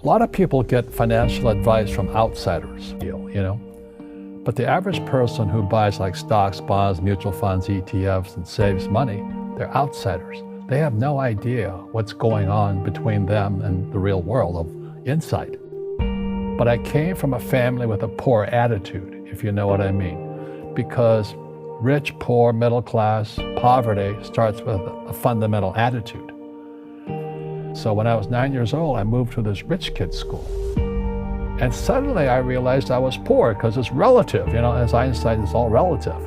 A lot of people get financial advice from outsiders, but the average person who buys like stocks, bonds, mutual funds, ETFs, and saves money, they're outsiders. They have no idea what's going on between them and the real world of insight. But I came from a family with a poor attitude, if you know what I mean, because rich, poor, middle class, poverty starts with a fundamental attitude. So when I was 9 years old, I moved to this rich kid's school. And suddenly I realized I was poor because it's relative, as Einstein, it's all relative.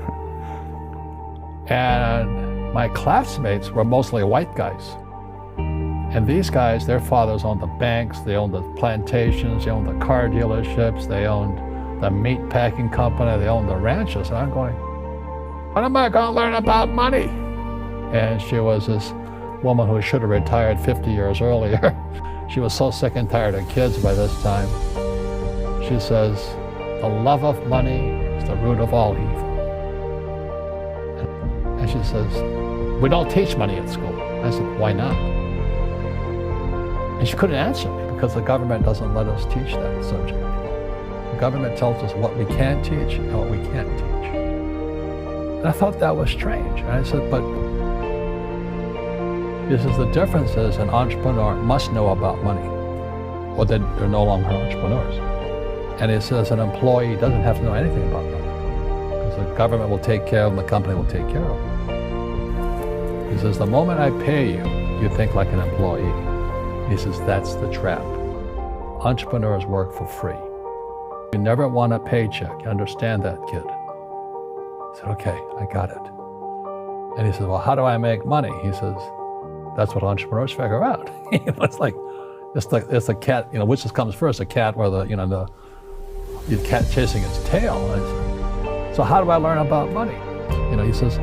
And my classmates were mostly white guys. And these guys, their fathers owned the banks, they owned the plantations, they owned the car dealerships, they owned the meat packing company, they owned the ranches. And I'm going, when am I going to learn about money? And she was this woman who should have retired 50 years earlier. She was so sick and tired of kids by this time. She says, the love of money is the root of all evil. And she says, we don't teach money at school. I said, why not? And she couldn't answer me because the government doesn't let us teach that subject. The government tells us what we can teach and what we can't teach. And I thought that was strange. And I said, but this is the difference is an entrepreneur must know about money, or they're no longer entrepreneurs. And he says an employee doesn't have to know anything about money because the government will take care of them, the company will take care of them. He says, the moment I pay you, you think like an employee. He says, that's the trap. Entrepreneurs work for free. You never want a paycheck. You understand that, kid? I said, okay, I got it. And he says, well, how do I make money? He says, that's what entrepreneurs figure out. It's a cat, which comes first, a cat or the cat chasing its tail. And I said, so how do I learn about money? He says,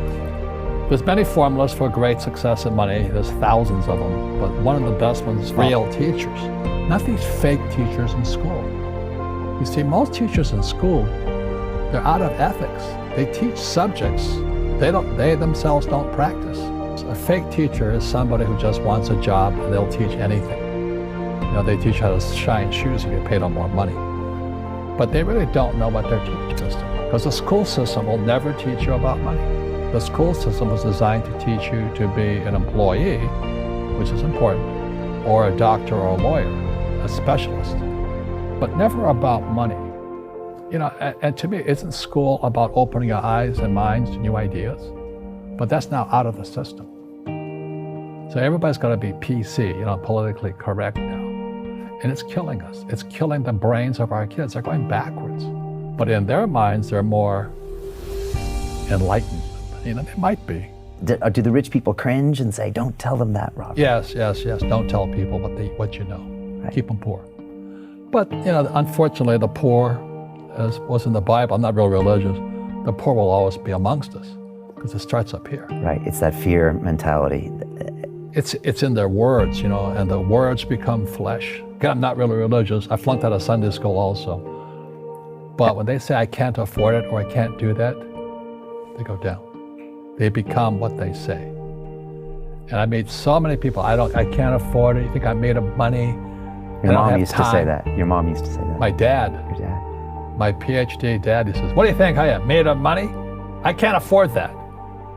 there's many formulas for great success in money. There's thousands of them, but one of the best ones is real teachers, not these fake teachers in school. You see, most teachers in school, they're out of ethics. They teach subjects they themselves don't practice. A fake teacher is somebody who just wants a job and they'll teach anything. They teach how to shine shoes and get paid on more money. But they really don't know what they're teaching system, because the school system will never teach you about money. The school system was designed to teach you to be an employee, which is important, or a doctor or a lawyer, a specialist, but never about money. And to me, isn't school about opening your eyes and minds to new ideas? But that's now out of the system. So everybody's got to be PC, politically correct now. And it's killing us. It's killing the brains of our kids. They're going backwards. But in their minds, they're more enlightened. They might be. Do the rich people cringe and say, don't tell them that, Robert? Yes. Don't tell people what you know. Right. Keep them poor. But, unfortunately, the poor, as was in the Bible, I'm not real religious, the poor will always be amongst us because it starts up here. Right, it's that fear mentality. It's in their words, and the words become flesh. Again, I'm not really religious. I flunked out of Sunday school also. But when they say I can't afford it or I can't do that, they go down. They become what they say. And I made so many people, I can't afford it. You think I'm made of money? Your mom used to say that. Your mom used to say that. My dad. Your dad. My PhD dad, he says, what do you think I am, made of money? I can't afford that.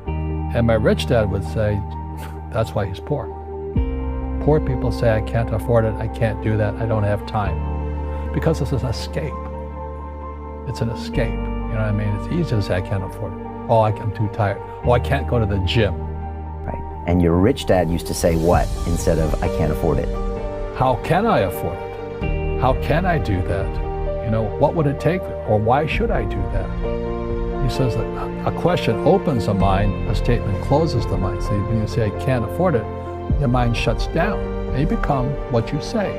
And my rich dad would say, that's why he's poor. Poor people say, I can't afford it, I can't do that, I don't have time. Because it's an escape. It's an escape, you know what I mean? It's easy to say, I can't afford it. Oh, I'm too tired. Oh, I can't go to the gym. Right, and your rich dad used to say what instead of, I can't afford it? How can I afford it? How can I do that? What would it take, or why should I do that? He says that a question opens the mind, a statement closes the mind. So when you say, I can't afford it, your mind shuts down, and you become what you say.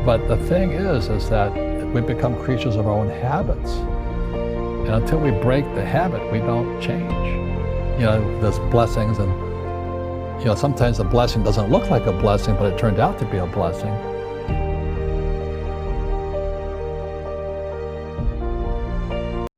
But the thing is that we become creatures of our own habits. And until we break the habit, we don't change. There's blessings, and sometimes the blessing doesn't look like a blessing, but it turned out to be a blessing.